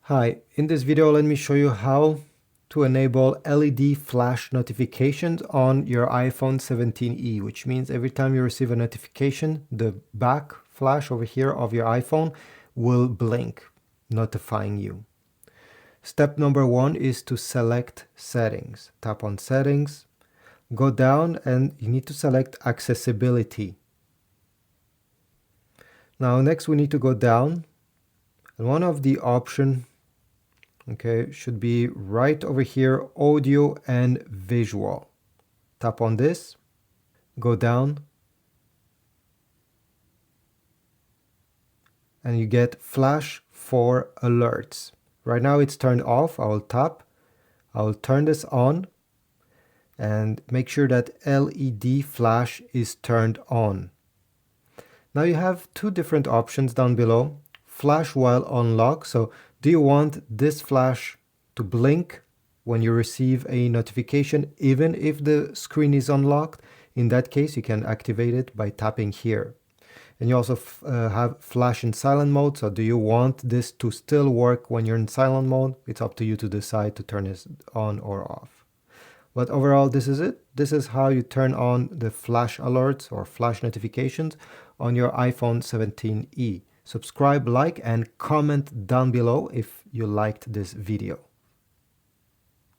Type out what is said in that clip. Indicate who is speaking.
Speaker 1: Hi, in this video let me show you how to enable LED flash notifications on your iPhone 17e, which means every time you receive a notification, the back flash over here of your iPhone will blink, notifying you. Step number one is to select settings. Tap on settings, go down, and you need to select accessibility. Now next we need to go down, and one of the options should be right over here, audio and visual. Tap on this, go down, and you get flash for alerts. Right now it's turned off. I will tap, I will turn this on, and make sure that LED flash is turned on. Now you have two different options down below. Flash while on lock. So do you want this flash to blink when you receive a notification even if the screen is unlocked? In that case, you can activate it by tapping here. And you also have flash in silent mode. So do you want this to still work when you're in silent mode? It's up to you to decide to turn this on or off. But overall, this is it. This is how you turn on the flash alerts or flash notifications on your iPhone 17e. Subscribe, like, and comment down below if you liked this video.